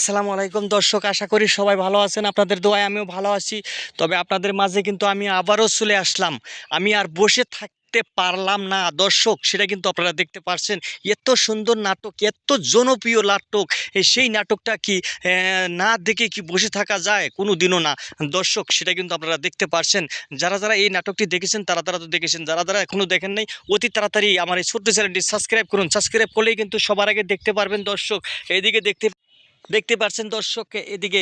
আসসালামু আলাইকুম দর্শক, আশা করি সবাই ভালো আছেন। আপনাদের দোয়ায় আমিও ভালো আছি। তবে আপনাদের মাঝে কিন্তু আমি আবারও চলে আসলাম। আমি আর বসে থাকতে পারলাম না দর্শক, সেটা কিন্তু আপনারা দেখতে পারছেন। এত সুন্দর নাটক, এত জনপ্রিয় নাটক, সেই নাটকটা কি না দেখে কি বসে থাকা যায়? কোনো দিনও না দর্শক, সেটা কিন্তু আপনারা দেখতে পারছেন। যারা যারা এই নাটকটি দেখেছেন তারা তারা তো দেখেছেন, যারা যারা এখনও দেখেন নাই অতি তাড়াতাড়ি আমার এই ছোট্ট চ্যানেলটি সাবস্ক্রাইব করুন। সাবস্ক্রাইব করলেই কিন্তু সবার আগে দেখতে পারবেন দর্শক। এইদিকে দেখতে দেখতে পাচ্ছেন দর্শক, এদিকে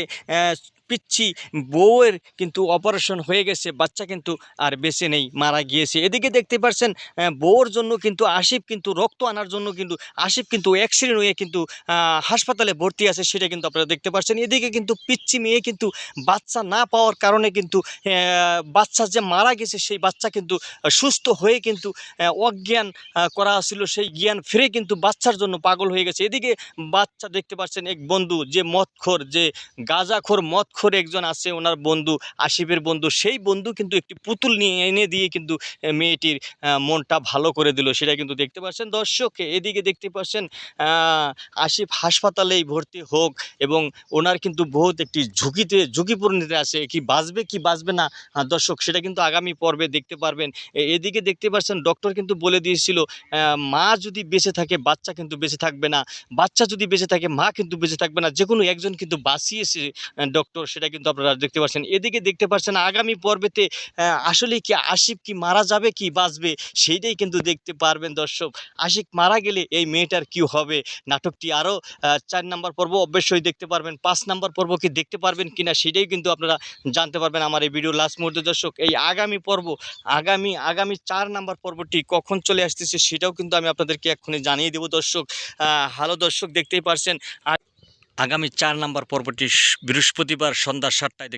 পিচ্ছি বউয়ের কিন্তু অপারেশন হয়ে গেছে, বাচ্চা কিন্তু আর বেঁচে নেই, মারা গিয়েছে। এদিকে দেখতে পাচ্ছেন বউর জন্য কিন্তু আসিফ কিন্তু রক্ত আনার জন্য কিন্তু আসিফ কিন্তু অ্যাক্সিডেন্ট হয়ে কিন্তু হাসপাতালে ভর্তি আছে, সেটা কিন্তু আপনারা দেখতে পাচ্ছেন। এদিকে কিন্তু পিচ্ছি মেয়ে কিন্তু বাচ্চা না পাওয়ার কারণে কিন্তু বাচ্চা যে মারা গেছে সেই বাচ্চা কিন্তু সুস্থ হয়ে কিন্তু অজ্ঞান করা ছিল, সেই জ্ঞান ফিরে কিন্তু বাচ্চার জন্য পাগল হয়ে গেছে। এদিকে বাচ্চা দেখতে পাচ্ছেন এক বন্ধু, যে মদখোর, যে গাঁজাখোর মদখোর একজন আছে, ওনার বন্ধু, আসিফের বন্ধু, সেই বন্ধু কিন্তু একটি পুতুল নিয়ে এনে দিয়ে কিন্তু মেয়েটির মনটা ভালো করে দিল, সেটা কিন্তু দেখতে পাচ্ছেন দর্শক। এদিকে দেখতে পাচ্ছেন আসিফ হাসপাতালেই ভর্তি হোক, এবং ওনার কিন্তু বহুত একটি ঝুঁকিপূর্ণতে আছে, কি বাঁচবে কি বাঁচবে না দর্শক, সেটা কিন্তু আগামী পর্বে দেখতে পারবেন। এদিকে দেখতে পাচ্ছেন ডক্টর কিন্তু বলে দিয়েছিল মা যদি বেঁচে থাকে বাচ্চা কিন্তু বেঁচে থাকবে না, বাচ্চা যদি বেঁচে থাকে মা কিন্তু বেঁচে থাকবে না, যে কোনো একজন কিন্তু বাঁচিয়েছে ডক্টর, সেটা কিন্তু আপনারা দেখতে পাচ্ছেন। এদিকে দেখতে পাচ্ছেন আগামী পর্বেতে আসলে কি আসিফ কি মারা যাবে কি বাঁচবে, সেইটাই কিন্তু দেখতে পারবেন দর্শক। আশিক মারা গেলে এই মেয়েটার কি হবে? নাটকটি আরও 4 নাম্বার পর্ব অবশ্যই দেখতে পারবেন, 5 নাম্বার পর্ব কি দেখতে পারবেন কিনা সেটাই কিন্তু আপনারা জানতে পারবেন আমার এই ভিডিও লাস্ট মুহূর্তে দর্শক। এই আগামী পর্ব, আগামী 4 নাম্বার পর্বটি কখন চলে আসতেছে সেটাও কিন্তু আমি আপনাদেরকে এক্ষুনি জানিয়ে দেবো দর্শক। হ্যালো দর্শক, দেখতেই পারছেন আগামী 4 নাম্বার পর্বটি বৃহস্পতিবার সন্ধ্যা 7টায়